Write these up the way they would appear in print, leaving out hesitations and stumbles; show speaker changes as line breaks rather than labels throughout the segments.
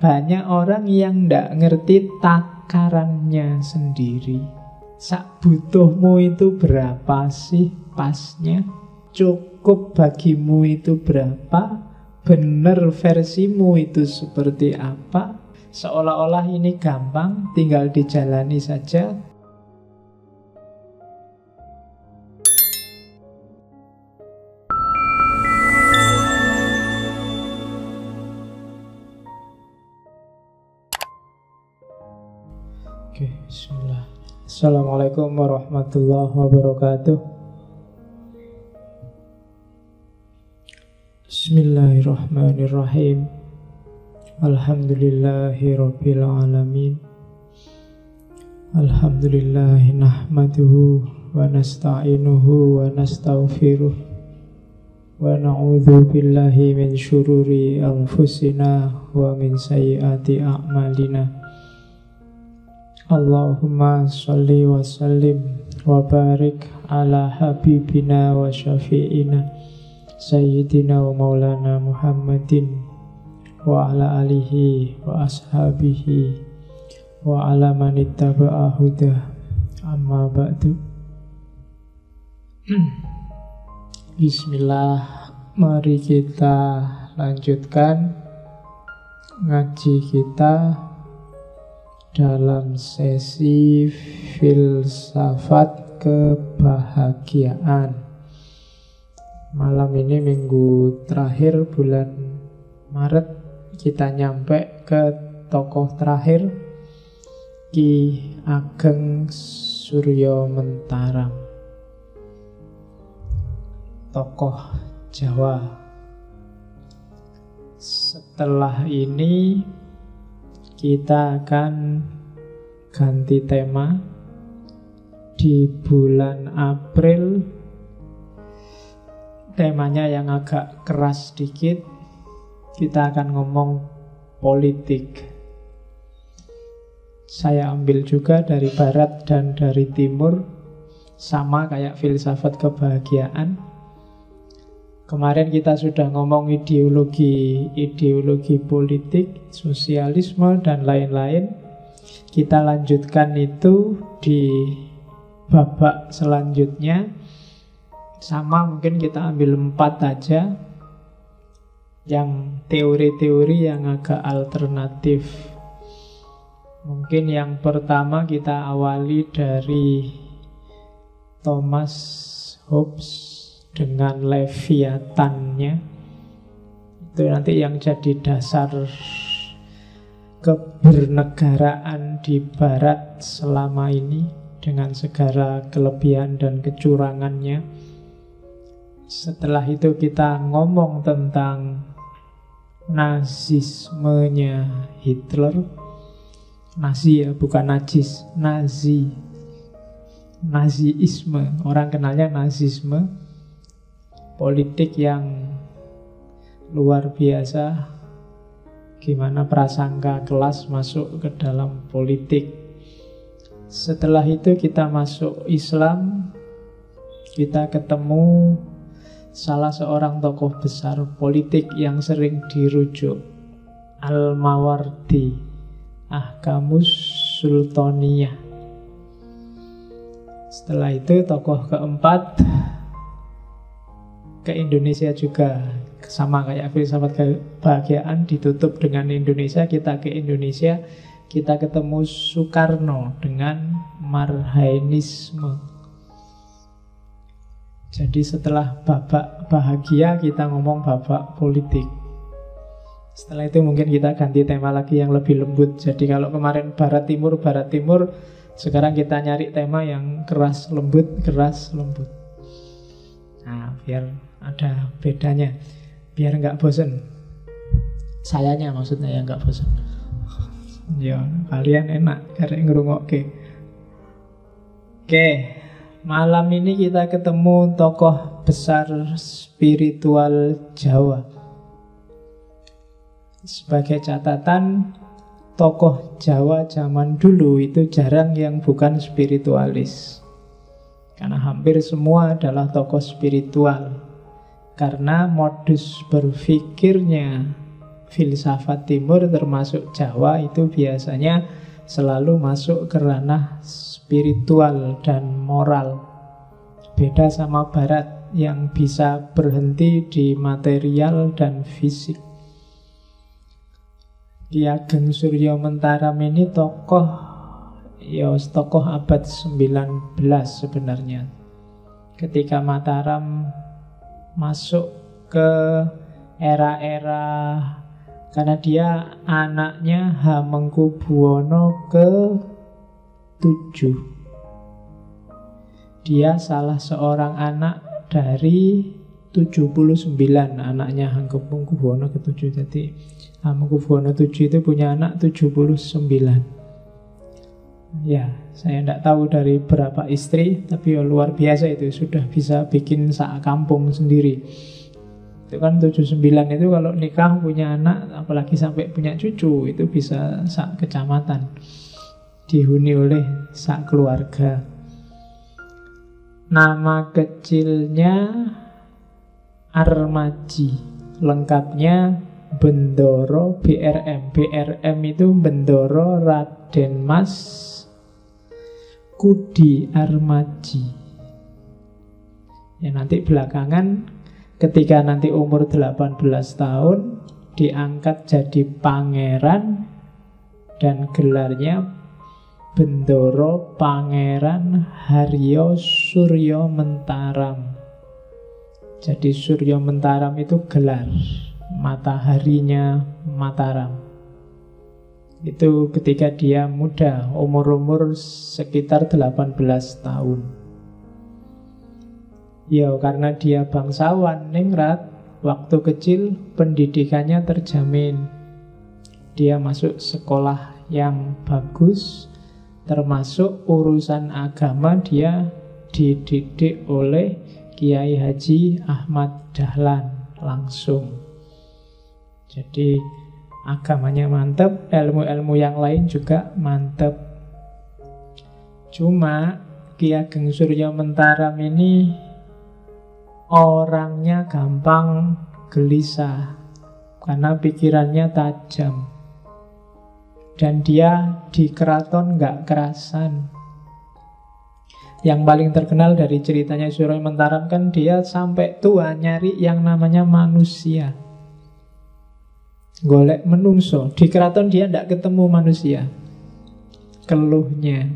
banyak orang yang ndak ngerti takarannya sendiri. Sak butuhmu itu berapa sih pasnya? Cukup bagimu itu berapa? Bener versimu itu seperti apa? Seolah-olah ini gampang, tinggal dijalani saja. Oke, bismillah. Assalamualaikum warahmatullahi wabarakatuh. Bismillahirrahmanirrahim. Alhamdulillahi rabbil alamin. Alhamdulillahi nahmaduhu wa nasta'inuhu wa nastaghfiruh wa na'udzu billahi min syururi anfusina wa min sayyiati a'malina. Allahumma sholli wa sallim wa barik ala habibina wa syafi'ina Sayyidina wa maulana Muhammadin wa ala alihi wa ashabihi wa ala manittaba'a huda, amma ba'du. Bismillah, mari kita lanjutkan ngaji kita dalam sesi filsafat kebahagiaan. Malam ini minggu terakhir bulan Maret, kita nyampe ke tokoh terakhir, Ki Ageng Suryo Mentarang, tokoh Jawa. Setelah ini kita akan ganti tema. Di bulan April temanya yang agak keras sedikit. Kita akan ngomong politik. Saya ambil juga dari barat dan dari timur, sama kayak filsafat kebahagiaan. Kemarin kita sudah ngomong ideologi politik, sosialisme, dan lain-lain. Kita lanjutkan itu di babak selanjutnya. Sama, mungkin kita ambil 4 aja, yang teori-teori yang agak alternatif. Mungkin yang pertama kita awali dari Thomas Hobbes dengan Leviathannya. Itu nanti yang jadi dasar kebernegaraan di barat selama ini, dengan segala kelebihan dan kecurangannya. Setelah itu kita ngomong tentang nazismenya Hitler. Nazi ya, bukan najis, Nazi. Naziisme, orang kenalnya nazisme. Politik yang luar biasa, gimana prasangka kelas masuk ke dalam politik. Setelah itu kita masuk Islam. Kita ketemu salah seorang tokoh besar politik yang sering dirujuk, Al-Mawardi, Ahkamus Sultaniyah. Setelah itu tokoh keempat ke Indonesia juga, sama kayak filsafat kebahagiaan, ditutup dengan Indonesia. Kita ke Indonesia, kita ketemu Soekarno dengan Marhainisme. Jadi setelah babak bahagia, kita ngomong babak politik. Setelah itu mungkin kita ganti tema lagi yang lebih lembut. Jadi kalau kemarin barat timur, sekarang kita nyari tema yang keras lembut. Nah, biar ada bedanya, biar nggak bosen. Sayanya maksudnya yang nggak bosen. Ya, kalian enak karek ngrungokke. Oke, malam ini kita ketemu tokoh besar spiritual Jawa. Sebagai catatan, tokoh Jawa zaman dulu itu jarang yang bukan spiritualis. Karena hampir semua adalah tokoh spiritual. Karena modus berpikirnya filsafat timur termasuk Jawa itu biasanya selalu masuk ke ranah spiritual dan moral. Beda sama barat yang bisa berhenti di material dan fisik. Ki Ageng Suryo Mentaram ini tokoh abad 19 sebenarnya. Ketika Mataram masuk ke era-era, karena dia anaknya Hamengkubuwono ke-7. Dia salah seorang anak dari 79 anaknya Hamengkubuwono ke-7. Jadi Hamengkubuwono 7 itu punya anak 79. Ya, saya tidak tahu dari berapa istri, tapi luar biasa itu, sudah bisa bikin sak kampung sendiri. Itu kan 79 itu kalau nikah punya anak, apalagi sampai punya cucu, itu bisa sak kecamatan, dihuni oleh sak keluarga. Nama kecilnya Armaji, lengkapnya Bendoro BRM. BRM itu Bendoro Raden Mas Kudi Armaji. Ya, nanti belakangan ketika nanti umur 18 tahun diangkat jadi pangeran dan gelarnya Bendoro Pangeran Haryo Suryo Mentaram. Jadi Suryo Mentaram itu gelar, mataharinya Mataram. Itu ketika dia muda, umur-umur sekitar 18 tahun. Ya, karena dia bangsawan ningrat, waktu kecil pendidikannya terjamin. Dia masuk sekolah yang bagus, termasuk urusan agama dia dididik oleh Kiai Haji Ahmad Dahlan langsung. Jadi agamanya mantep, ilmu-ilmu yang lain juga mantep. Cuma Ki Ageng Suryo Mentaram ini orangnya gampang gelisah karena pikirannya tajam. Dan dia di keraton gak kerasan. Yang paling terkenal dari ceritanya Suryo Mentaram kan dia sampai tua nyari yang namanya manusia, golek menungso. Di keraton dia tidak ketemu manusia. Keluhnya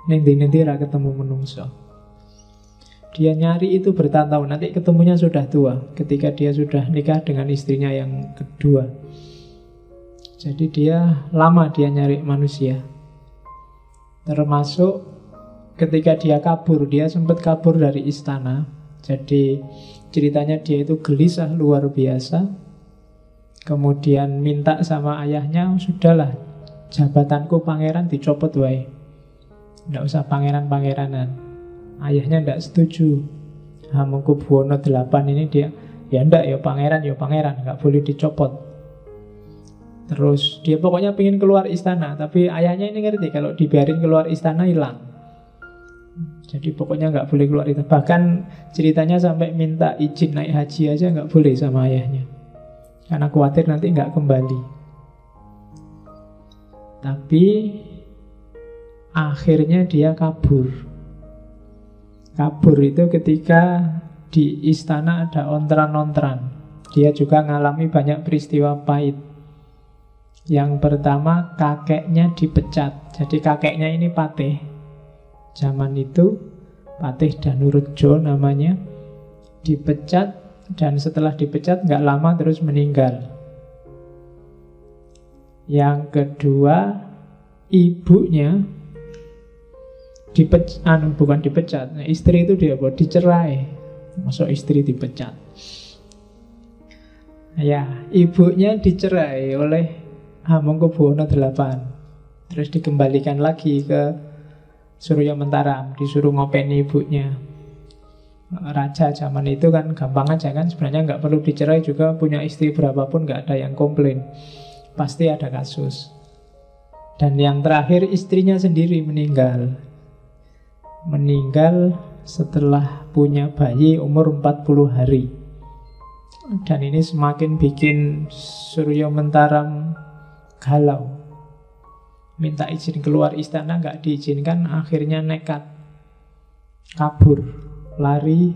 nanti ra ketemu menungso. Dia nyari itu bertahun-tahun, nanti ketemunya sudah tua, ketika dia sudah nikah dengan istrinya yang kedua. Jadi dia lama dia nyari manusia. Termasuk ketika dia kabur, dia sempat kabur dari istana. Jadi ceritanya dia itu gelisah luar biasa. Kemudian minta sama ayahnya, sudahlah, jabatanku pangeran dicopot wae, tidak usah pangeran-pangeranan. Ayahnya tidak setuju. Hamengkubuwono 8 ini dia, ya ndak, ya pangeran, nggak boleh dicopot. Terus dia pokoknya pengen keluar istana, tapi ayahnya ini ngerti kalau dibiarin keluar istana hilang. Jadi pokoknya nggak boleh keluar itu. Bahkan ceritanya sampai minta izin naik haji aja nggak boleh sama ayahnya, karena khawatir nanti nggak kembali. Tapi akhirnya dia kabur. Kabur itu ketika di istana ada ontran-ontran. Dia juga ngalami banyak peristiwa pahit. Yang pertama, kakeknya dipecat. Jadi kakeknya ini Patih. Zaman itu Patih Danurjo namanya, dipecat. Dan setelah dipecat nggak lama terus meninggal. Yang kedua, ibunya bukan dipecat. Nah, istri itu dia dicerai. Masuk istri dipecat. Ya, ibunya dicerai oleh Hamengkubuwono 8. Terus dikembalikan lagi ke Suryo Mentaram, disuruh ngopeni ibunya. Raja zaman itu kan gampang aja kan, sebenarnya nggak perlu dicerai juga, punya istri berapapun nggak ada yang komplain, pasti ada kasus. Dan yang terakhir, istrinya sendiri meninggal setelah punya bayi umur 40 hari. Dan ini semakin bikin Suryo Mentaram galau. Minta izin keluar istana, nggak diizinkan, akhirnya nekat kabur, lari,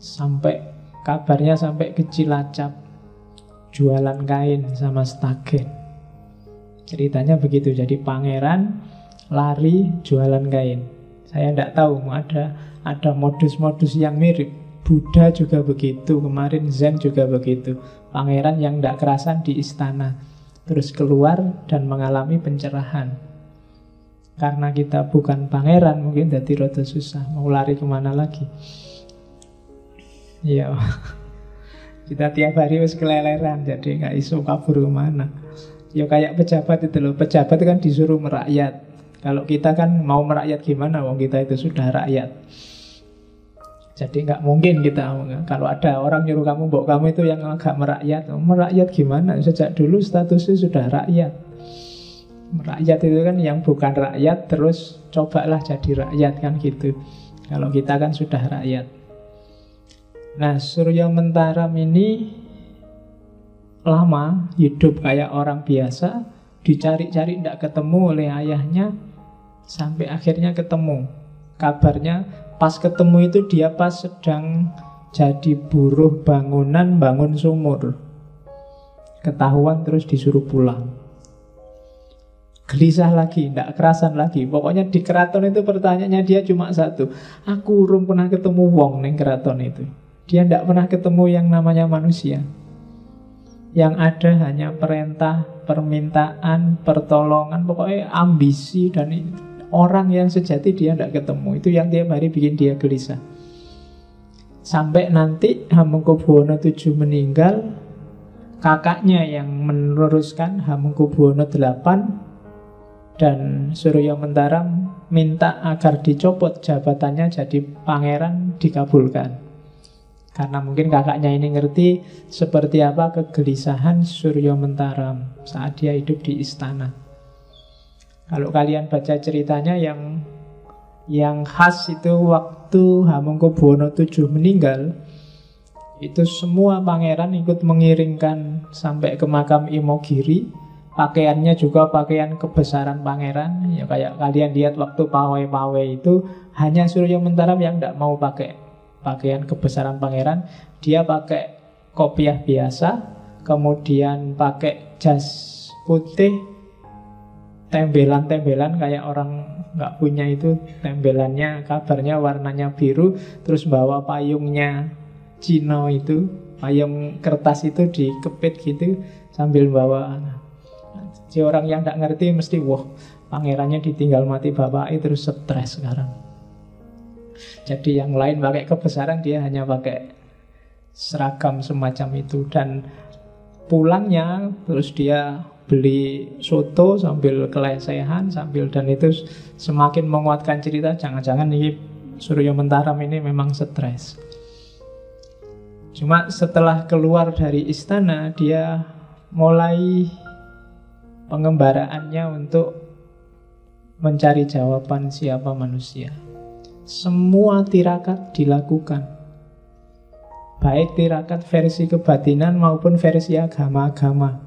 sampai kabarnya sampai ke Cilacap, jualan kain sama Stagen. Ceritanya begitu. Jadi pangeran lari jualan kain. Saya tidak tahu, ada modus-modus yang mirip. Buddha juga begitu, kemarin Zen juga begitu. Pangeran yang tidak kerasan di istana, terus keluar dan mengalami pencerahan. Karena kita bukan pangeran, mungkin jadi rada susah. Mau lari kemana lagi? Iya, kita tiap hari harus keleleran, jadi nggak iso kabur kemana. Ya kayak pejabat itu loh. Pejabat kan disuruh merakyat. Kalau kita kan mau merakyat gimana? Wong kita itu sudah rakyat. Jadi nggak mungkin kita, kalau ada orang nyuruh kamu, mbok kamu itu yang agak merakyat. Merakyat gimana? Sejak dulu statusnya sudah rakyat. Merakyat itu kan yang bukan rakyat, terus cobalah jadi rakyat, kan gitu. Kalau kita kan sudah rakyat. Nah, Suryo Mentaram ini lama hidup kayak orang biasa, dicari-cari tidak ketemu oleh ayahnya, sampai akhirnya ketemu. Kabarnya pas ketemu itu dia pas sedang jadi buruh bangunan, bangun sumur. Ketahuan terus disuruh pulang. Gelisah lagi, tidak kerasan lagi. Pokoknya di keraton itu pertanyaannya dia cuma satu. Aku urung pernah ketemu wong neng keraton itu. Dia tidak pernah ketemu yang namanya manusia. Yang ada hanya perintah, permintaan, pertolongan, pokoknya ambisi dan orang yang sejati dia tidak ketemu. Itu yang tiap hari bikin dia gelisah. Sampai nanti Hamengkubuwono VII meninggal, kakaknya yang meneruskan Hamengkubuwono VIII, dan Suryo Mentaram minta agar dicopot jabatannya jadi pangeran, dikabulkan. Karena mungkin kakaknya ini ngerti seperti apa kegelisahan Suryo Mentaram saat dia hidup di istana. Kalau kalian baca ceritanya yang khas itu waktu Hamengkubuwono VII meninggal, itu semua pangeran ikut mengiringkan sampai ke makam Imogiri. Pakaiannya juga pakaian kebesaran pangeran. Ya kayak kalian lihat waktu pawai-pawai itu, hanya Suryo Mentaram yang tidak mau pakai pakaian kebesaran pangeran. Dia pakai kopiah biasa, kemudian pakai jas putih, tembelan-tembelan kayak orang nggak punya itu, tembelannya kabarnya warnanya biru, terus bawa payungnya Cino itu, payung kertas itu dikepit gitu sambil bawa. Si orang yang tidak ngerti mesti, wah, pangerannya ditinggal mati bapaknya, terus stres sekarang. Jadi yang lain pakai kebesaran, dia hanya pakai seragam semacam itu. Dan pulangnya terus dia beli soto sambil kelesehan, dan itu semakin menguatkan cerita. Jangan-jangan ini Suryo Mentaram ini memang stres. Cuma setelah keluar dari istana, dia mulai pengembaraannya untuk mencari jawaban siapa manusia. Semua tirakat dilakukan, baik tirakat versi kebatinan maupun versi agama-agama.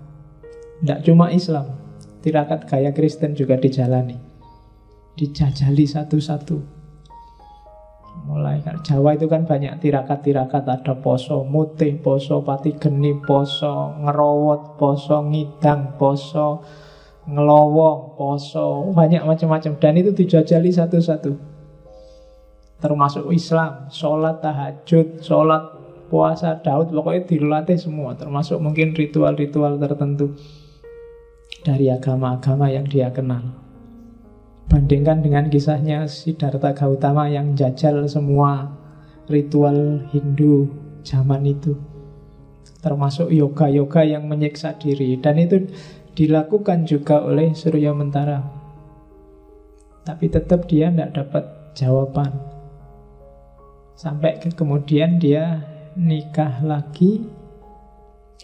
Tidak cuma Islam, tirakat gaya Kristen juga dijalani, dijajali satu-satu. Mulai Jawa itu kan banyak tirakat-tirakat, ada poso mutih, poso pati geni, poso ngerowot, poso ngidang, poso ngelowong, poso banyak macam-macam, dan itu dijajali satu-satu. Termasuk Islam, sholat tahajud, sholat puasa Daud, pokoknya dilatih semua, termasuk mungkin ritual-ritual tertentu dari agama-agama yang dia kenal. Bandingkan dengan kisahnya Siddhartha Gautama yang jajal semua ritual Hindu zaman itu, termasuk yoga-yoga yang menyiksa diri. Dan itu dilakukan juga oleh Suryo Mentaram. Tapi tetap dia tidak dapat jawaban. Sampai kemudian dia nikah lagi,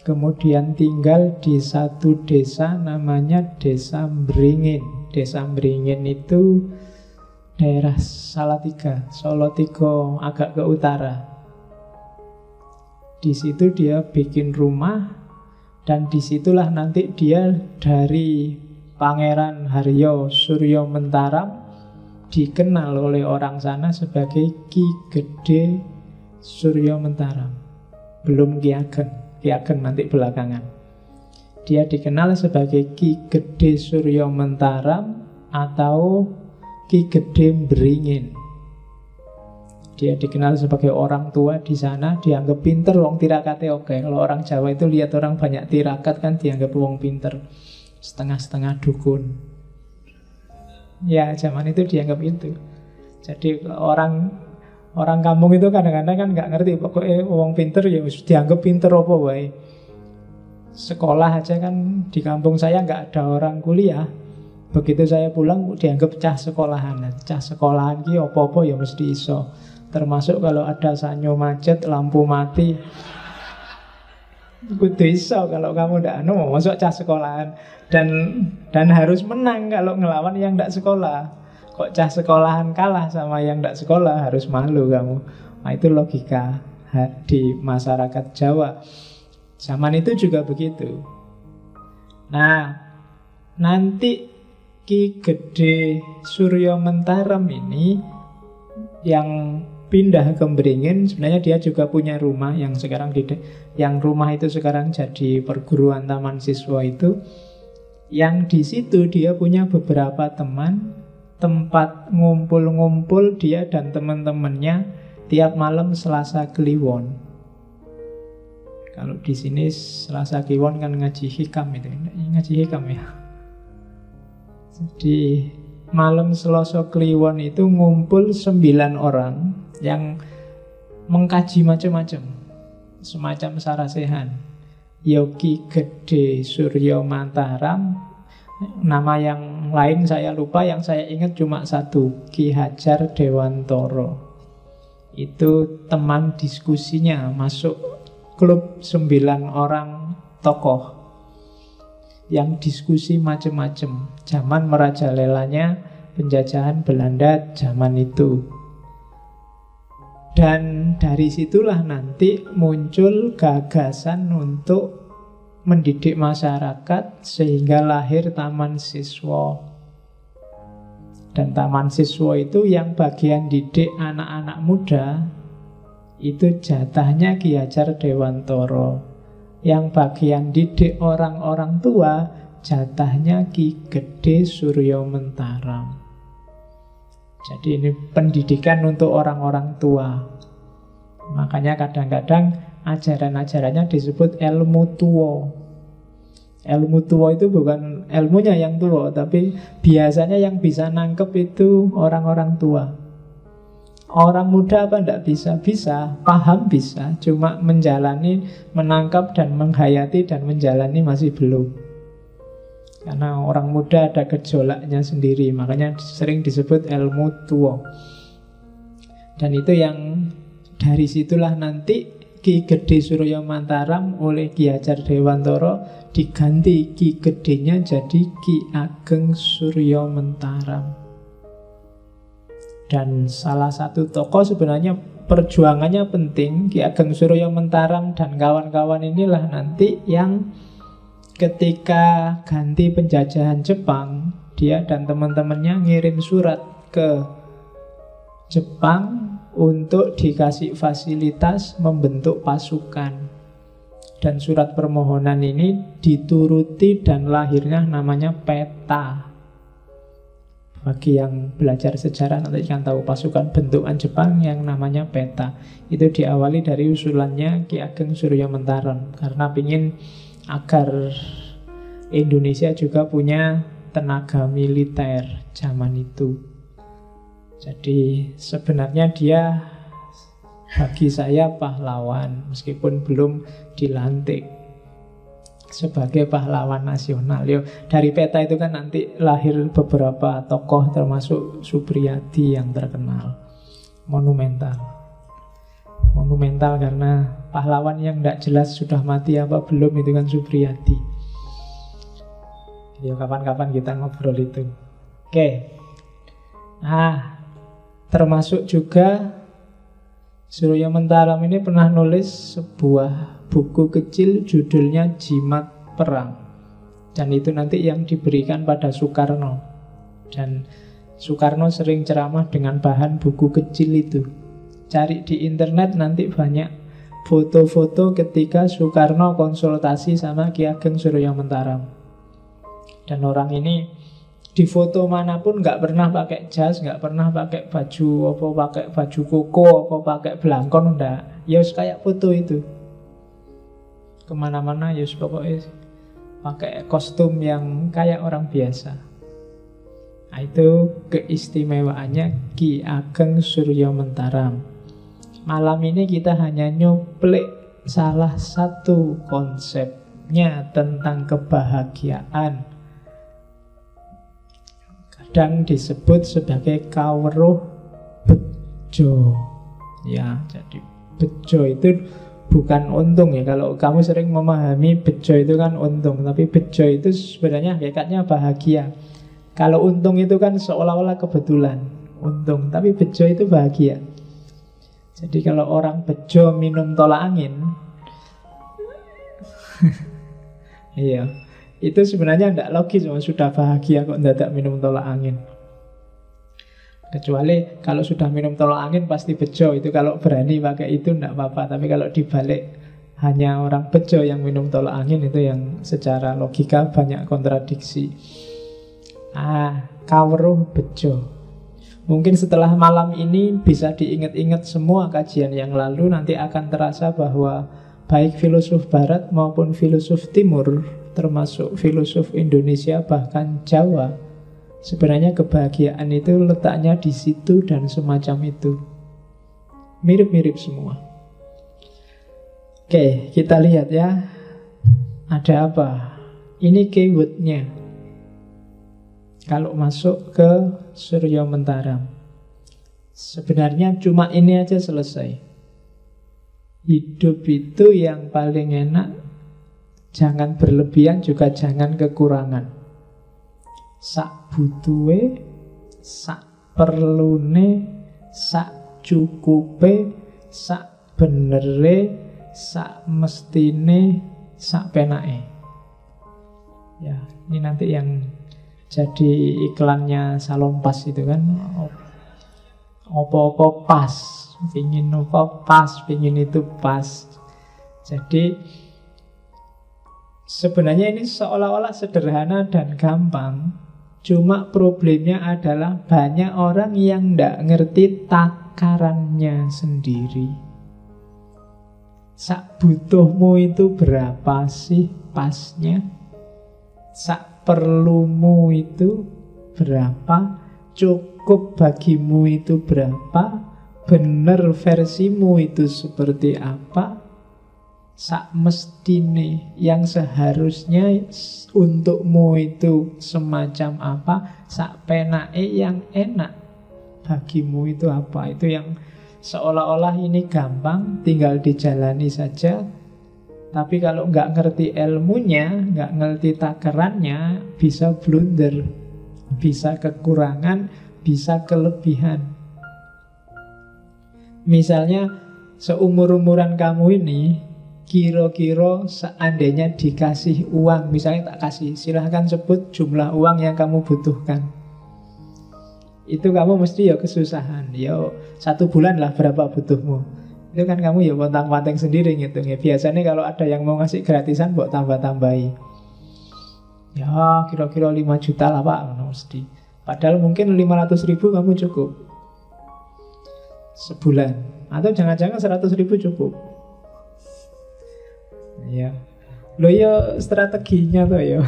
kemudian tinggal di satu desa namanya Desa Mbringin. Desa Mbringin itu daerah Salatiga, Solo Tigo agak ke utara. Di situ dia bikin rumah, dan disitulah nanti dia dari Pangeran Haryo Suryo Mentaram dikenal oleh orang sana sebagai Ki Gede Suryo Mentaram. Belum Ki Ageng. Ki Ageng nanti belakangan. Dia dikenal sebagai Ki Gede Suryo Mentaram atau Ki Gede Beringin. Dia dikenal sebagai orang tua di sana, dianggap pinter, wong tirakate oke. Kalau orang Jawa itu lihat orang banyak tirakat kan dianggap wong pinter, setengah-setengah dukun. Ya, zaman itu dianggap itu. Jadi orang kampung itu kadang-kadang kan nggak ngerti, pokoknya wong pinter ya dianggap pinter apa wae. Sekolah aja kan di kampung saya nggak ada orang kuliah. Begitu saya pulang dianggap cah sekolahan. Cah sekolahan ki apa-apa ya mesti iso. Termasuk kalau ada sanyo macet, lampu mati, kudu iso. Kalau kamu ndak masuk cah sekolahan. Dan harus menang kalau ngelawan yang ndak sekolah. Kok cah sekolahan kalah sama yang ndak sekolah, harus malu kamu. Nah, itu logika di masyarakat Jawa. Zaman itu juga begitu. Nah, nanti Ki Gede Suryo Mentaram ini yang pindah ke Beringin, sebenarnya dia juga punya rumah yang sekarang yang rumah itu sekarang jadi perguruan taman siswa itu. Yang di situ dia punya beberapa teman, tempat ngumpul-ngumpul dia dan teman-temannya tiap malam Selasa Kliwon. Kalau di sini Selasa Kliwon kan ngaji hikam itu, ngaji hikam ya. Jadi malam Selasa Kliwon itu ngumpul 9 orang yang mengkaji macam-macam, semacam sarasehan. Yogi Gede Suryo Mataram, nama yang lain saya lupa, yang saya ingat cuma satu, Ki Hajar Dewantoro. Itu teman diskusinya, masuk klub 9 orang tokoh yang diskusi macam-macam. Zaman merajalelanya penjajahan Belanda zaman itu. Dan dari situlah nanti muncul gagasan untuk mendidik masyarakat sehingga lahir Taman Siswa. Dan Taman Siswa itu yang bagian didik anak-anak muda itu jatahnya Ki Hajar Dewantoro. Yang bagian didik orang-orang tua jatahnya Ki Gede Suryo Mentaram. Jadi ini pendidikan untuk orang-orang tua. Makanya kadang-kadang ajaran-ajarannya disebut ilmu tua. Ilmu tua itu bukan ilmunya yang tua, tapi biasanya yang bisa nangkep itu orang-orang tua. Orang muda apa enggak bisa? Bisa, paham bisa. Cuma menjalani, menangkap dan menghayati dan menjalani masih belum. Karena orang muda ada gejolaknya sendiri, makanya sering disebut ilmu tua. Dan itu yang dari situlah nanti Ki Gede Suryo Mataram oleh Ki Hajar Dewantoro diganti Ki Gedenya jadi Ki Ageng Suryo Mentaram. Dan salah satu tokoh sebenarnya perjuangannya penting, Ki Ageng Suryo Mentaram dan kawan-kawan inilah nanti yang ketika ganti penjajahan Jepang, dia dan teman-temannya ngirim surat ke Jepang untuk dikasih fasilitas membentuk pasukan. Dan surat permohonan ini dituruti dan lahirnya namanya peta. Bagi yang belajar sejarah nanti kan tahu pasukan bentukan Jepang yang namanya peta. Itu diawali dari usulannya Ki Ageng Suryo Mentaram karena ingin agar Indonesia juga punya tenaga militer zaman itu. Jadi sebenarnya dia bagi saya pahlawan meskipun belum dilantik sebagai pahlawan nasional. Yo, dari peta itu kan nanti lahir beberapa tokoh termasuk Supriyadi yang terkenal, monumental karena pahlawan yang tidak jelas sudah mati apa belum itu kan Supriyadi. Ya kapan-kapan kita ngobrol itu. Oke. Nah, termasuk juga Surya Mentaram ini pernah nulis sebuah buku kecil judulnya Jimat Perang. Dan itu nanti yang diberikan pada Soekarno. Dan Soekarno sering ceramah dengan bahan buku kecil itu. Cari di internet nanti banyak foto-foto ketika Soekarno konsultasi sama Ki Ageng Surya Mentaram. Dan orang ini di foto manapun nggak pernah pakai jas, nggak pernah pakai baju apa, pakai baju koko apa, pakai belangkon, enggak. Ya kayak foto itu. Kemana-mana ya pokoknya pakai kostum yang kayak orang biasa. Nah, itu keistimewaannya Ki Ageng Surya Mentaram. Malam ini kita hanya nyuplik salah satu konsepnya tentang kebahagiaan. Kadang disebut sebagai kawruh bejo. Ya, jadi bejo itu bukan untung ya. Kalau kamu sering memahami bejo itu kan untung, tapi bejo itu sebenarnya hakikatnya bahagia. Kalau untung itu kan seolah-olah kebetulan untung, tapi bejo itu bahagia. Jadi kalau orang bejo minum tolak angin, iya, itu sebenarnya tidak logis, sudah bahagia kok mendadak minum tolak angin. Kecuali kalau sudah minum tolak angin pasti bejo, itu kalau berani pakai itu tidak apa-apa. Tapi kalau dibalik hanya orang bejo yang minum tolak angin, itu yang secara logika banyak kontradiksi. Kawruh bejo. Mungkin setelah malam ini bisa diingat-ingat semua kajian yang lalu. Nanti akan terasa bahwa baik filosof barat maupun filosof timur, termasuk filosof Indonesia bahkan Jawa, sebenarnya kebahagiaan itu letaknya di situ dan semacam itu. Mirip-mirip semua. Oke, kita lihat ya. Ada apa? Ini keywordnya. Kalau masuk ke Surya Mentaram, sebenarnya cuma ini aja selesai. Hidup itu yang paling enak, jangan berlebihan juga jangan kekurangan. Sak butuhe, sak perlune, sak cukupe, sak benere, sak mestine, sak penake. Ya, ini nanti yang jadi iklannya Salonpas itu kan, opo-opo pas, pingin opo pas, pingin itu pas. Jadi sebenarnya ini seolah-olah sederhana dan gampang. Cuma problemnya adalah banyak orang yang tidak ngerti takarannya sendiri. Sak butuhmu itu berapa sih pasnya? Sak perlumu itu berapa? Cukup bagimu itu berapa? Bener versimu itu seperti apa? Sak mestine yang seharusnya untukmu itu semacam apa? Sak penake yang enak bagimu itu apa? Itu yang seolah-olah ini gampang, tinggal dijalani saja. Tapi kalau nggak ngerti ilmunya, nggak ngerti takarannya, bisa blunder, bisa kekurangan, bisa kelebihan. Misalnya seumur-umuran kamu ini, kira-kira seandainya dikasih uang, misalnya tak kasih, silahkan sebut jumlah uang yang kamu butuhkan. Itu kamu mesti ya kesusahan. Ya 1 bulan lah berapa butuhmu. Itu kan kamu ya pontang-panting sendiri ngitungnya. Biasanya kalau ada yang mau ngasih gratisan, buat tambah-tambahi. Ya kira-kira 5 juta lah Pak, mesti. Padahal mungkin 500.000 kamu cukup sebulan. Atau jangan-jangan 100.000 cukup. Ya, lo ya strateginya tuh ya.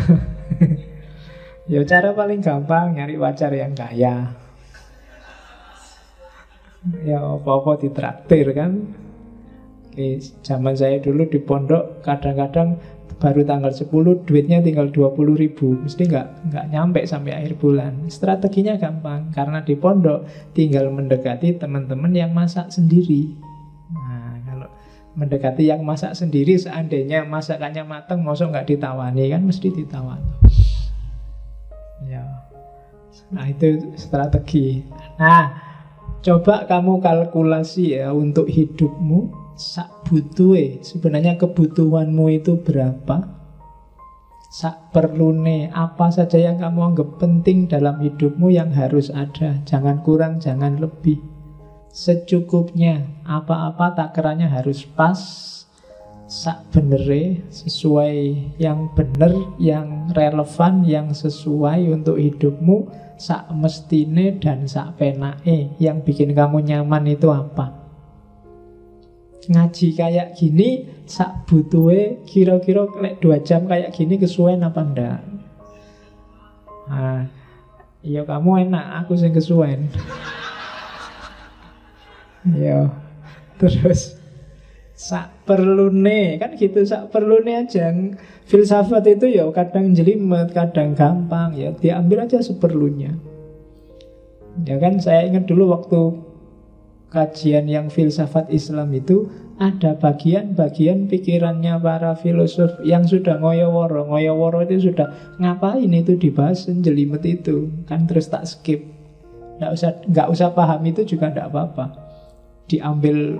Ya cara paling gampang nyari pacar yang kaya. Ya apa-apa ditraktir kan. Oke, zaman saya dulu di pondok kadang-kadang baru tanggal 10 duitnya tinggal 20.000. Mesti nggak nyampe sampai akhir bulan. Strateginya gampang, karena di pondok tinggal mendekati teman-teman yang masak sendiri. Nah, kalau mendekati yang masak sendiri, seandainya masakannya mateng, mosok nggak ditawani kan, mesti ditawani. Ya, nah itu strategi. Nah, Coba kamu kalkulasi ya untuk hidupmu, sak butuhe, sebenarnya kebutuhanmu itu berapa? Sak perlune, apa saja yang kamu anggap penting dalam hidupmu yang harus ada. Jangan kurang, jangan lebih. Secukupnya, apa-apa takarannya harus pas, sak benere, sesuai yang bener, yang relevan, yang sesuai untuk hidupmu. Sak mestine dan sak penake. Yang bikin kamu nyaman itu apa? Ngaji kayak gini, sak butuhe kira-kira 2 jam kayak gini kesuwen apa ndak? Nah, iya kamu enak, aku sing kesuwen. Iya. Terus sak perlune, kan gitu, sak perlune aja. Filsafat itu ya kadang jelimet, kadang gampang, ya diambil aja seperlunya. Ya kan, saya ingat dulu waktu kajian yang filsafat Islam itu ada bagian-bagian pikirannya para filosof yang sudah ngoyo-woro. Ngoyo-woro itu sudah ngapain itu dibahas jelimet itu, kan terus tak skip. Nggak usah paham itu juga nggak apa-apa. Diambil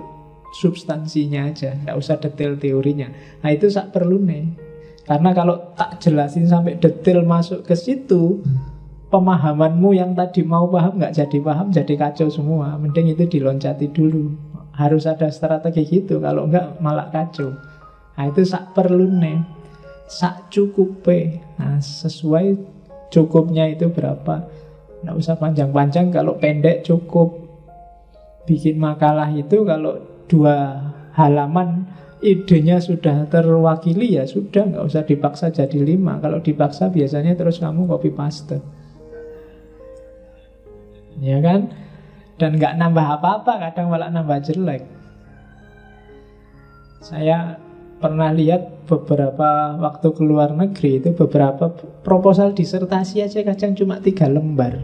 substansinya aja, nggak usah detail teorinya. Nah itu sak perlune. Karena kalau tak jelasin sampai detail masuk ke situ, pemahamanmu yang tadi mau paham nggak jadi paham, jadi kacau semua. Mending itu diloncati dulu. Harus ada strategi gitu, kalau nggak malah kacau. Nah itu sak perlune, sak cukupe. Nah sesuai cukupnya itu berapa. Nggak usah panjang-panjang, kalau pendek cukup. Bikin makalah itu kalau 2 halaman idenya sudah terwakili ya sudah, nggak usah dipaksa jadi 5. Kalau dipaksa biasanya terus kamu copy paste, ya kan? Dan nggak nambah apa-apa, kadang malah nambah jelek. Saya pernah lihat beberapa waktu ke luar negeri itu, beberapa proposal disertasi aja kadang cuma 3 lembar.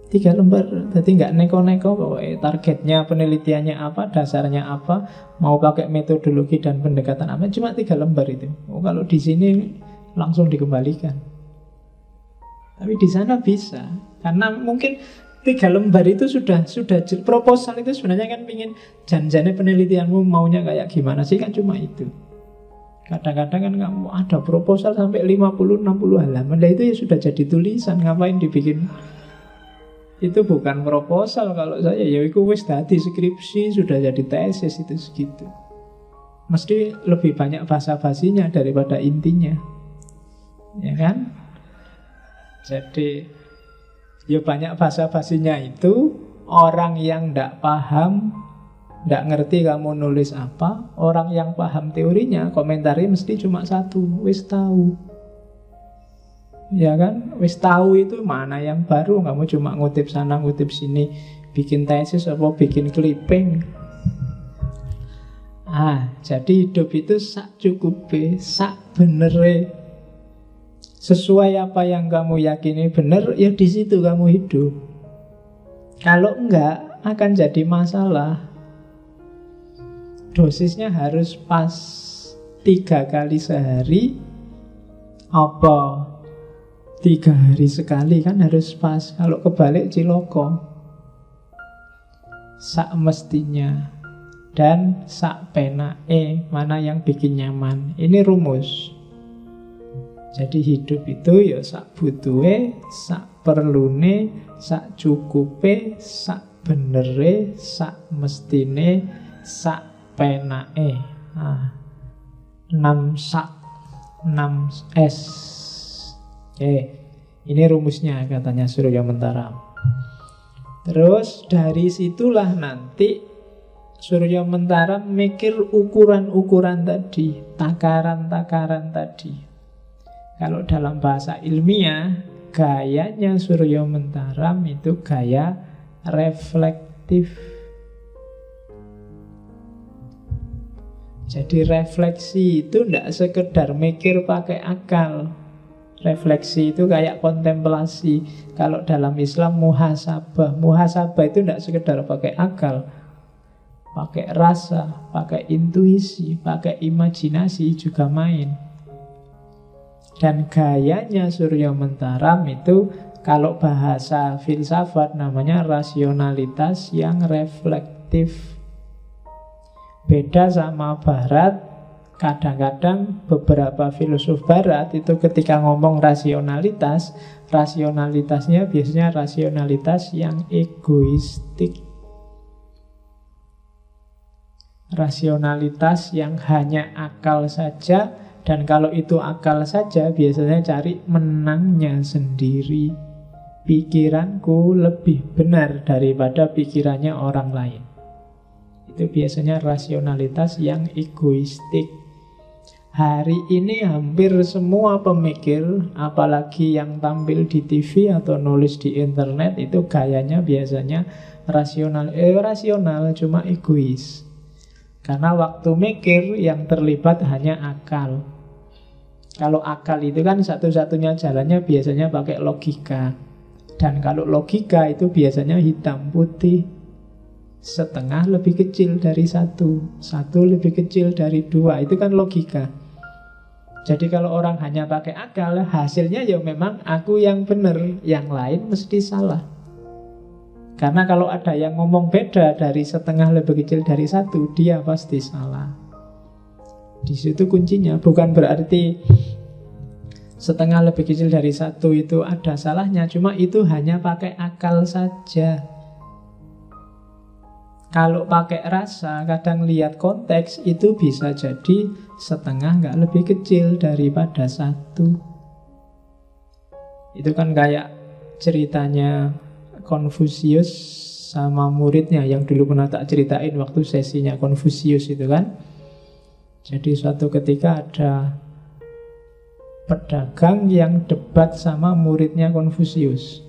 3 lembar, jadi nggak neko-neko pokoknya targetnya, penelitiannya apa, dasarnya apa, mau pakai metodologi dan pendekatan apa, cuma 3 lembar itu. Oh, kalau di sini langsung dikembalikan. Tapi di sana bisa, karena mungkin 3 lembar itu sudah proposal itu sebenarnya kan pingin janjinya penelitianmu maunya kayak gimana sih, kan cuma itu. Kadang-kadang kan kamu ada proposal sampai 50-60 halaman, nah itu ya sudah jadi tulisan, ngapain dibikin. Itu bukan proposal kalau saya, ya itu wis dadi skripsi, sudah jadi tesis itu segitu. Mesti lebih banyak basa-basinya daripada intinya, ya kan? Jadi ya banyak basa-basinya itu. Orang yang ndak paham, ndak ngerti kamu nulis apa. Orang yang paham teorinya, komentarnya mesti cuma 1, wis tahu. Ya kan, wis tahu itu mana yang baru. Kamu cuma ngutip sana ngutip sini, bikin tesis apa bikin clipping. Jadi hidup itu sak cukupe, sak benere. Sesuai apa yang kamu yakini benar, ya di situ kamu hidup. Kalau enggak akan jadi masalah. Dosisnya harus pas, 3 kali sehari apa 3 hari sekali, kan harus pas. Kalau kebalik ciloko. Sak mestinya dan sak penake, mana yang bikin nyaman. Ini rumus. Jadi hidup itu ya sak butuhe, sak perlune, sak cukupe, sak benere, sak mestine, sak penake. 6 sak, 6 S. Oke, ini rumusnya katanya Surya Mentara. Terus dari situlah nanti Surya Mentara mikir ukuran-ukuran tadi, takaran-takaran tadi. Kalau dalam bahasa ilmiah, gayanya Surya Mentara itu gaya reflektif. Jadi refleksi itu tidak sekedar mikir pakai akal. Refleksi itu kayak kontemplasi. Kalau dalam Islam muhasabah. Muhasabah itu tidak sekedar pakai akal, pakai rasa, pakai intuisi, pakai imajinasi juga main. Dan gayanya Surya Mentaram itu Kalau bahasa filsafat namanya rasionalitas yang reflektif. Beda sama Barat, kadang-kadang beberapa filsuf Barat itu ketika ngomong rasionalitas, rasionalitasnya biasanya rasionalitas yang egoistik. Rasionalitas yang hanya akal saja, dan kalau itu akal saja biasanya cari menangnya sendiri. Pikiranku lebih benar daripada pikirannya orang lain. Itu biasanya rasionalitas yang egoistik. Hari ini hampir semua pemikir, apalagi yang tampil di TV atau nulis di internet, itu gayanya biasanya rasional, cuma egois. Karena waktu mikir yang terlibat hanya akal. Kalau akal itu kan satu-satunya jalannya biasanya pakai logika. Dan kalau logika itu biasanya hitam putih. Setengah lebih kecil dari satu, satu lebih kecil dari dua. Itu kan logika. Jadi kalau orang hanya pakai akal, hasilnya ya memang aku yang benar, yang lain mesti salah. Karena kalau ada yang ngomong beda dari setengah lebih kecil dari satu, dia pasti salah. Di situ kuncinya. Bukan berarti setengah lebih kecil dari satu itu ada salahnya, cuma itu hanya pakai akal saja. Kalau pakai rasa, kadang lihat konteks, itu bisa jadi setengah nggak lebih kecil daripada satu. Itu kan kayak ceritanya Konfusius sama muridnya yang dulu pernah tak ceritain waktu sesinya Konfusius itu kan. Jadi suatu ketika ada pedagang yang debat sama muridnya Konfusius.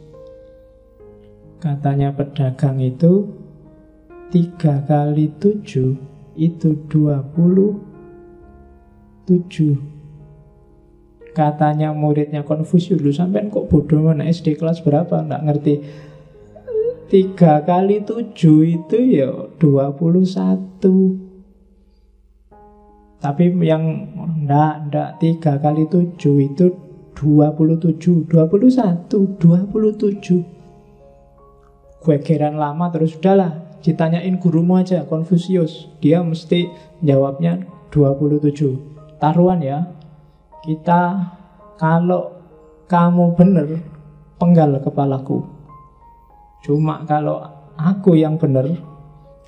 Katanya pedagang itu 3 kali 7 itu 27. Katanya muridnya Konfusius, lu sampean kok bodoh, mana SD kelas berapa, nggak ngerti. 3 kali 7 itu ya 21. Tapi yang enggak 3 kali 7 itu 27, 27. Gegeran lama terus udahlah, ditanyain gurumu aja Konfusius, dia mesti jawabnya 27. Taruhan ya, kita kalau kamu bener penggal kepalaku. Cuma kalau aku yang bener,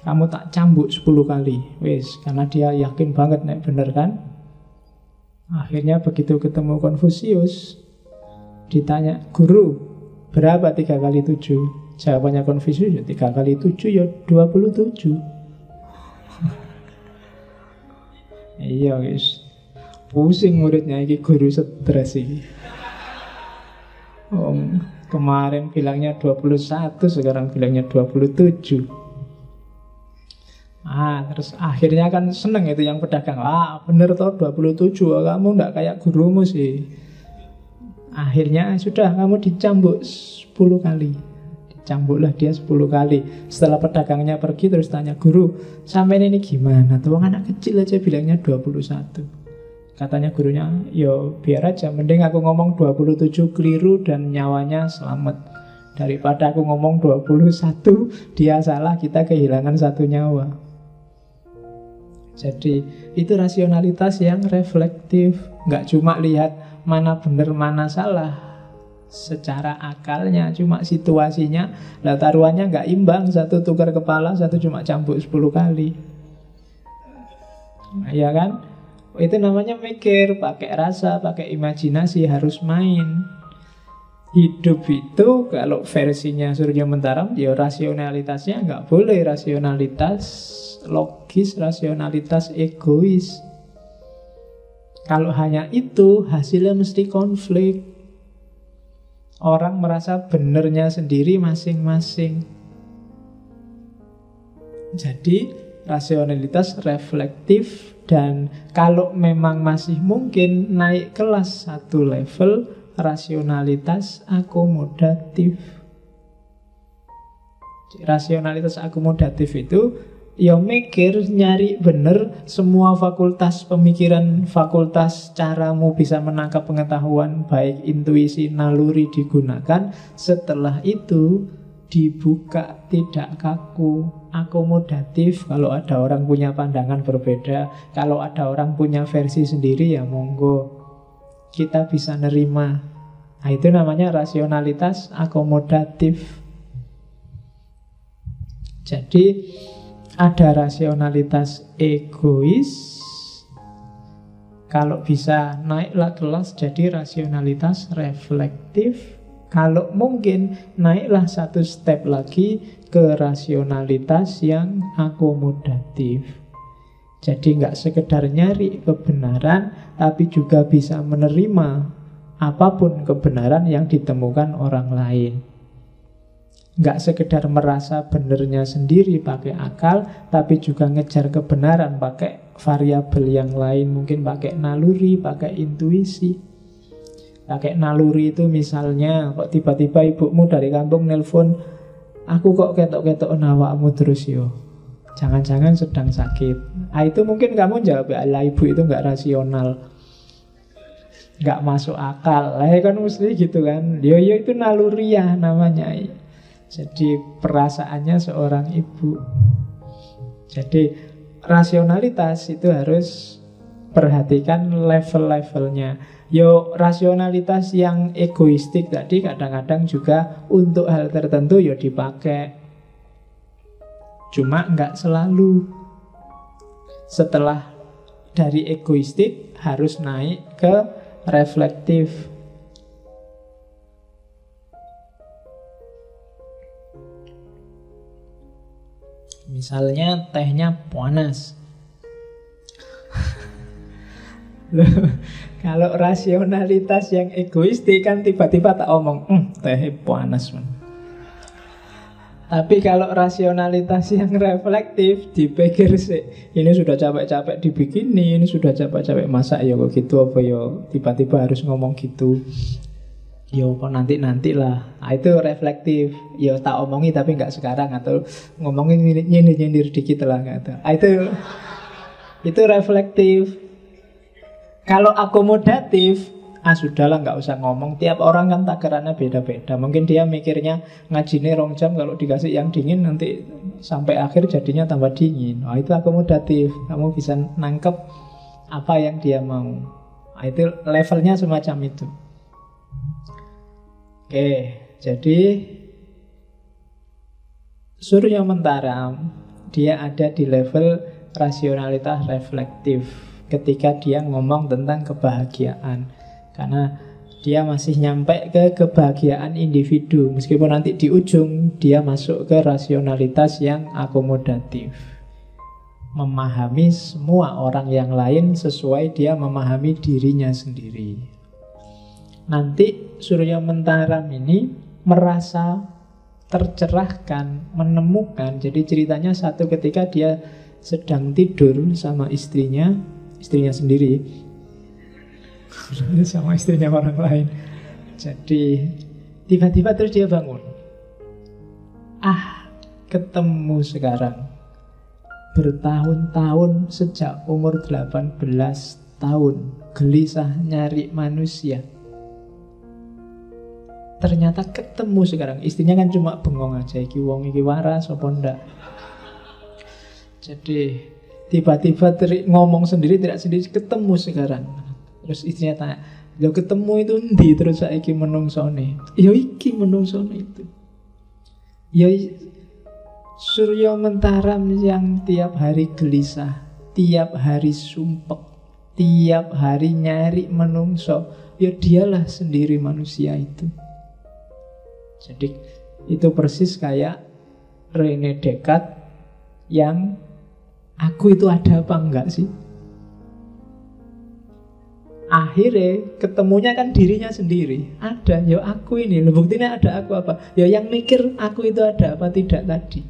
kamu tak cambuk 10 kali. Wes, karena dia yakin banget nek bener kan. Akhirnya begitu ketemu Konfusius, ditanya, guru, berapa 3 kali 7? Jawabannya Konfusius, 3 kali 7 ya 27. Iya guys, pusing muridnya, ini guru stres ini. Kemarin bilangnya 21, sekarang bilangnya 27. Terus akhirnya kan seneng itu yang pedagang. Bener toh 27, kamu nggak kayak gurumu sih. Akhirnya sudah, kamu dicambuk 10 kali. Dicambuklah dia 10 kali. Setelah pedagangnya pergi terus tanya, guru, sampai ini gimana? Tuh anak kecil aja bilangnya 21. Katanya gurunya, yo biar aja, mending aku ngomong 27 keliru dan nyawanya selamat, daripada aku ngomong 21 dia salah, kita kehilangan 1 nyawa. Jadi itu rasionalitas yang reflektif. Nggak cuma lihat mana benar mana salah secara akalnya, cuma situasinya. Lah taruhannya nggak imbang, satu tukar kepala, satu cuma cambuk 10 kali. Ya kan? Itu namanya mikir, pakai rasa, pakai imajinasi, harus main. Hidup itu kalau versinya Surya Mentaram, ya rasionalitasnya nggak boleh rasionalitas logis, rasionalitas egois. Kalau hanya itu, hasilnya mesti konflik. Orang merasa benernya sendiri masing-masing. Jadi rasionalitas reflektif. Dan kalau memang masih mungkin naik kelas 1 level, rasionalitas akomodatif. Rasionalitas akomodatif itu ya mikir, nyari bener semua fakultas pemikiran, fakultas caramu bisa menangkap pengetahuan, baik intuisi, naluri digunakan. Setelah itu dibuka, tidak kaku, akomodatif. Kalau ada orang punya pandangan berbeda, kalau ada orang punya versi sendiri, ya monggo, kita bisa nerima. Nah, itu namanya rasionalitas akomodatif. Jadi ada rasionalitas egois, kalau bisa naiklah kelas jadi rasionalitas reflektif. Kalau mungkin naiklah satu step lagi ke rasionalitas yang akomodatif. Jadi nggak sekedar nyari kebenaran, tapi juga bisa menerima apapun kebenaran yang ditemukan orang lain. Nggak sekedar merasa benernya sendiri pakai akal, tapi juga ngejar kebenaran pakai variabel yang lain. Mungkin pakai naluri, pakai intuisi. Pakai naluri itu misalnya, kok tiba-tiba ibumu dari kampung nelpon, aku kok ketok-ketok awakmu terus yo, jangan-jangan sedang sakit. Itu mungkin kamu jawab, alah ibu itu nggak rasional, nggak masuk akal. Kan mesti gitu kan. Yo itu naluriah namanya. Jadi perasaannya seorang ibu. Jadi rasionalitas itu harus perhatikan level-levelnya. Yo rasionalitas yang egoistik tadi kadang-kadang juga untuk hal tertentu yo dipakai. Cuma nggak selalu. Setelah dari egoistik harus naik ke reflektif. Misalnya tehnya panas. Kalau rasionalitas yang egoistik kan tiba-tiba tak omong, teh panas man. Tapi kalau rasionalitas yang reflektif dipikir sih, ini sudah capek-capek dibikin, ini sudah capek-capek masak, ya kok gitu apa ya tiba-tiba harus ngomong gitu. Yo kok nanti lah. Itu reflektif. Yo tak omongi tapi nggak sekarang, atau ngomongin nyindir dikit lah gitu. Itu reflektif. Kalau akomodatif, sudahlah nggak usah ngomong. Tiap orang kan takarannya beda-beda. Mungkin dia mikirnya ngajine 2 jam, kalau dikasih yang dingin nanti sampai akhir jadinya tambah dingin. Itu akomodatif. Kamu bisa nangkep apa yang dia mau. Itu levelnya semacam itu. Oke, jadi Surya Mentaram dia ada di level rasionalitas reflektif ketika dia ngomong tentang kebahagiaan, karena dia masih nyampe ke kebahagiaan individu, meskipun nanti di ujung dia masuk ke rasionalitas yang akomodatif, memahami semua orang yang lain sesuai dia memahami dirinya sendiri. Nanti Surya Mentaram ini merasa tercerahkan, menemukan. Jadi ceritanya satu ketika dia sedang tidur sama istrinya sendiri, sama istrinya orang lain. Jadi tiba-tiba terus dia bangun. Ketemu sekarang. Bertahun-tahun sejak umur 18 tahun gelisah nyari manusia. Ternyata ketemu sekarang. Istrinya kan cuma bengong aja, iki wong iki waras apa ndak. Jadi tiba-tiba ngomong sendiri, tidak sendiri, ketemu sekarang. Terus istrinya tanya, "Lho ketemu itu ndi?" Terus saiki menungsone. Ya iki menungsone itu. Ya Surya Mentaram yang tiap hari gelisah, tiap hari sumpek, tiap hari nyari menungso, ya dialah sendiri manusia itu. Jadi itu persis kayak René Descartes yang aku itu ada apa enggak sih? Akhirnya ketemunya kan dirinya sendiri. Ada, ya aku ini. Buktinya ada aku apa? Ya yang mikir aku itu ada apa tidak tadi.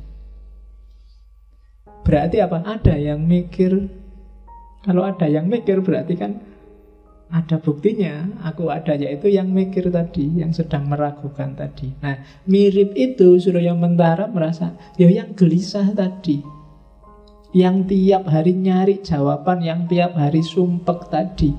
Berarti apa? Ada yang mikir. Kalau ada yang mikir berarti kan ada buktinya, aku ada, yaitu yang mikir tadi, yang sedang meragukan tadi. Nah, mirip itu Surya Mentaram merasa, ya yang gelisah tadi, yang tiap hari nyari jawaban, yang tiap hari sumpek tadi.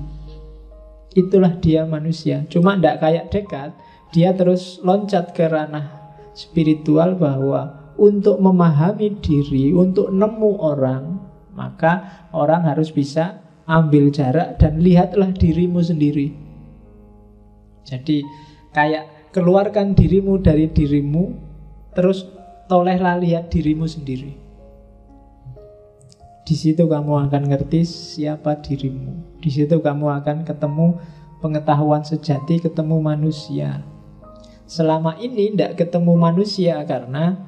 Itulah dia manusia. Cuma tidak kayak Descartes, dia terus loncat ke ranah spiritual bahwa untuk memahami diri, untuk nemu orang, maka orang harus bisa ambil jarak dan lihatlah dirimu sendiri. Jadi kayak keluarkan dirimu dari dirimu, terus tolehlah lihat dirimu sendiri. Di situ kamu akan ngerti siapa dirimu. Di situ kamu akan ketemu pengetahuan sejati, ketemu manusia. Selama ini tidak ketemu manusia karena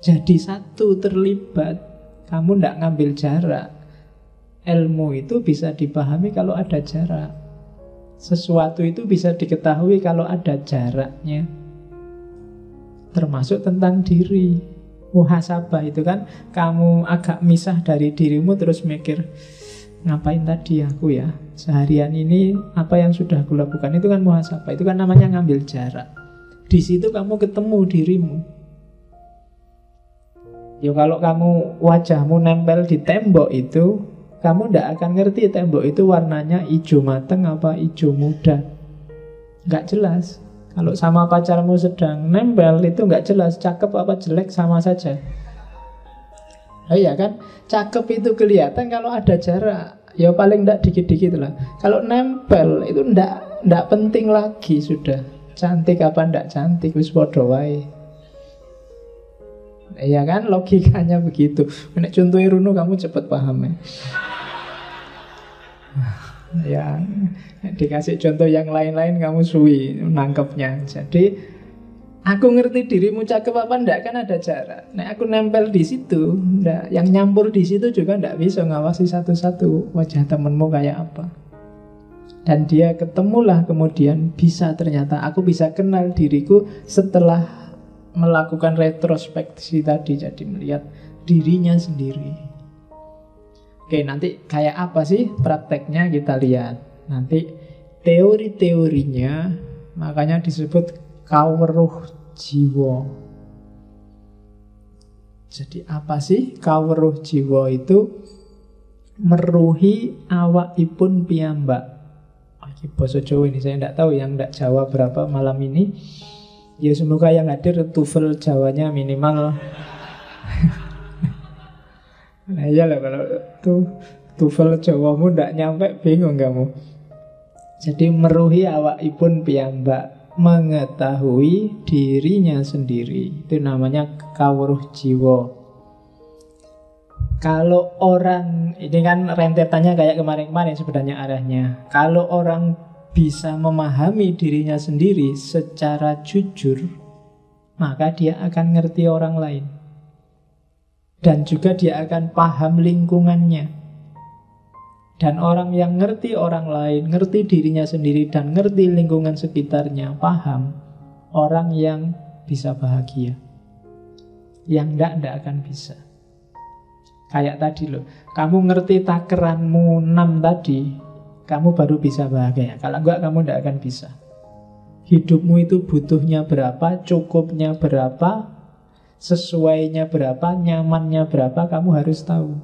jadi satu, terlibat. Kamu tidak ngambil jarak. Ilmu itu bisa dipahami kalau ada jarak. Sesuatu itu bisa diketahui kalau ada jaraknya. Termasuk tentang diri. Muhasabah itu kan kamu agak misah dari dirimu, terus mikir, ngapain tadi aku ya, seharian ini apa yang sudah aku lakukan. Itu kan muhasabah, itu kan namanya ngambil jarak. Di situ kamu ketemu dirimu. Ya kalau kamu wajahmu nempel di tembok itu, kamu tidak akan ngerti tembok itu warnanya hijau mateng apa hijau muda. Nggak jelas. Kalau sama pacarmu sedang nempel itu nggak jelas, cakep apa jelek sama saja. Oh iya kan, cakep itu kelihatan kalau ada jarak. Ya paling nggak dikit-dikit lah. Kalau nempel itu nggak penting lagi sudah. Cantik apa nggak cantik, wis padha wae. Iya kan, logikanya begitu. Nek contohnya Runo kamu cepet paham ya. Ya, dikasih contoh yang lain-lain kamu suwi nangkepnya. Jadi aku ngerti dirimu cakep apa ndak kan ada jarak. Nek aku nempel di situ, ndak, yang nyampur di situ juga ndak bisa ngawasi satu-satu wajah temenmu kayak apa. Dan dia ketemulah kemudian bisa, ternyata aku bisa kenal diriku setelah melakukan retrospeksi tadi. Jadi melihat dirinya sendiri. Oke, nanti kayak apa sih prakteknya kita lihat. Nanti teori-teorinya makanya disebut kawruh jiwa. Jadi apa sih kawruh jiwa itu? Meruhi awakipun piyambak. Ini bahasa Jawa ini, saya tidak tahu yang tidak Jawa berapa malam ini. Ya semoga yang hadir TOEFL Jawanya minimal. Nah iyalah kalau TOEFL Jawamu ndak nyampe bingung kamu. Jadi meruhi awakipun piyambak, mengetahui dirinya sendiri. Itu namanya kawruh jiwa. Kalau orang, ini kan rentetannya kayak kemarin-kemarin sebenarnya arahnya. Kalau orang bisa memahami dirinya sendiri secara jujur, maka dia akan ngerti orang lain. Dan juga dia akan paham lingkungannya. Dan orang yang ngerti orang lain, ngerti dirinya sendiri, dan ngerti lingkungan sekitarnya, paham, orang yang bisa bahagia. Yang enggak akan bisa. Kayak tadi loh, kamu ngerti takeranmu 6 tadi, kamu baru bisa bahagia. Kalau enggak, kamu enggak akan bisa. Hidupmu itu butuhnya berapa, cukupnya berapa, sesuainya berapa, nyamannya berapa, kamu harus tahu.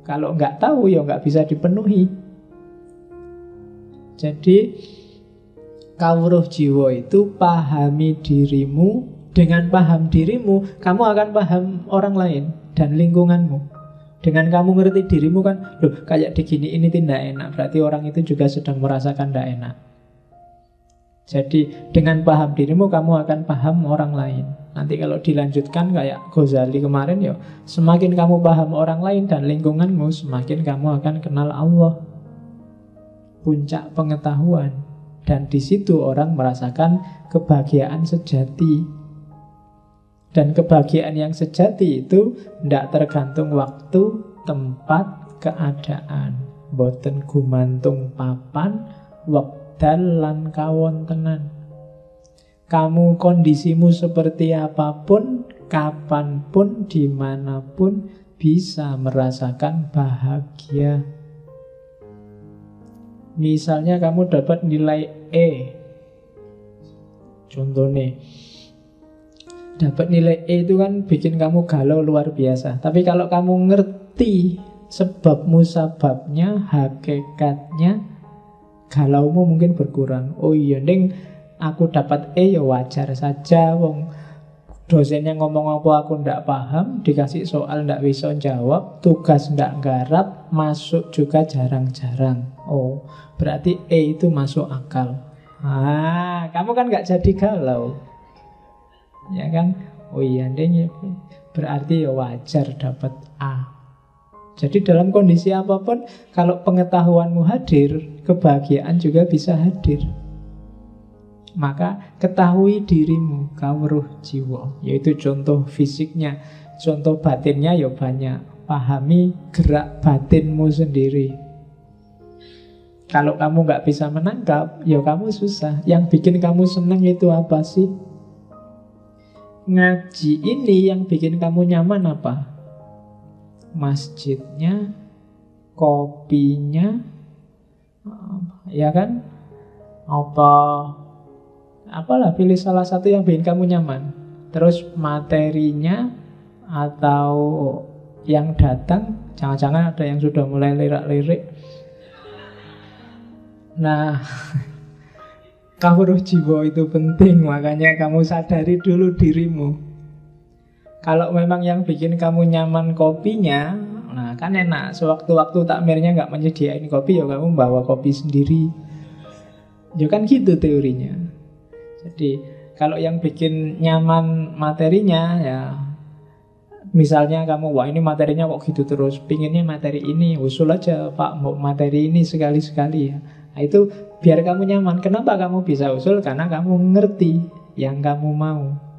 Kalau nggak tahu ya nggak bisa dipenuhi. Jadi kawruh jiwa itu pahami dirimu. Dengan paham dirimu, kamu akan paham orang lain dan lingkunganmu. Dengan kamu ngerti dirimu kan, loh kayak digini ini tidak enak, berarti orang itu juga sedang merasakan tidak enak. Jadi dengan paham dirimu, kamu akan paham orang lain. Nanti kalau dilanjutkan kayak Ghazali kemarin ya, semakin kamu paham orang lain dan lingkunganmu, semakin kamu akan kenal Allah. Puncak pengetahuan. Dan di situ orang merasakan kebahagiaan sejati. Dan kebahagiaan yang sejati itu tidak tergantung waktu, tempat, keadaan. Boten gumantung papan, wekdal lan kawontenan. Kamu kondisimu seperti apapun, kapanpun, dimanapun bisa merasakan bahagia. Misalnya kamu dapat nilai E. Contohnya, dapat nilai E itu kan bikin kamu galau luar biasa. Tapi kalau kamu ngerti ngerti sebab musababnya, hakikatnya, galaumu mungkin berkurang. Oh iya, Ning, aku dapat E ya wajar saja, wong dosennya ngomong apa aku ndak paham, dikasih soal ndak bisa jawab, tugas ndak nggarap, masuk juga jarang-jarang. Oh, berarti E itu masuk akal. Kamu kan nggak jadi galau, ya kan? Oh iya, Ning, berarti ya wajar dapat A. Jadi dalam kondisi apapun, kalau pengetahuanmu hadir, kebahagiaan juga bisa hadir. Maka ketahui dirimu, kawruh jiwa, yaitu contoh fisiknya. Contoh batinnya ya banyak. Pahami gerak batinmu sendiri. Kalau kamu nggak bisa menangkap, ya kamu susah. Yang bikin kamu senang itu apa sih? Ngaji ini yang bikin kamu nyaman apa? Masjidnya, kopinya, ya kan? Apalah, pilih salah satu yang bikin kamu nyaman. Terus materinya atau yang datang, jangan-jangan ada yang sudah mulai lirak-lirik. Nah, kawruh jiwa itu penting, makanya kamu sadari dulu dirimu. Kalau memang yang bikin kamu nyaman kopinya, nah kan enak. Sewaktu-waktu takmirnya nggak menyediain kopi, ya kamu bawa kopi sendiri. Ya kan gitu teorinya. Jadi kalau yang bikin nyaman materinya, ya misalnya kamu, wah ini materinya kok gitu terus, pinginnya materi ini, usul aja Pak, mau materi ini sekali-sekali ya. Nah, itu biar kamu nyaman. Kenapa kamu bisa usul? Karena kamu ngerti yang kamu mau.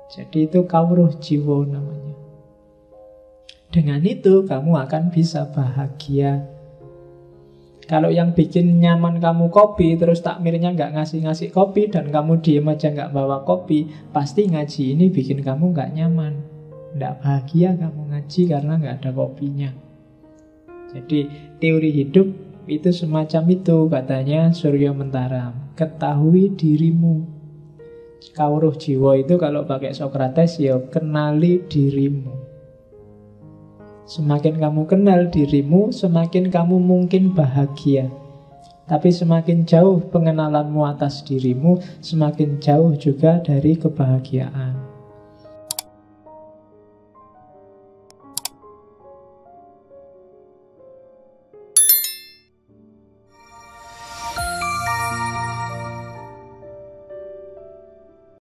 Jadi itu kawruh jiwa namanya. Dengan itu kamu akan bisa bahagia. Kalau yang bikin nyaman kamu kopi, terus takmirnya nggak ngasih-ngasih kopi, dan kamu diem aja nggak bawa kopi, pasti ngaji ini bikin kamu nggak nyaman. Nggak bahagia kamu ngaji karena nggak ada kopinya. Jadi teori hidup itu semacam itu, katanya Surya Mentaram. Ketahui dirimu. Kawruh jiwa itu kalau pakai Sokrates, ya kenali dirimu. Semakin kamu kenal dirimu, semakin kamu mungkin bahagia. Tapi semakin jauh pengenalanmu atas dirimu, semakin jauh juga dari kebahagiaan.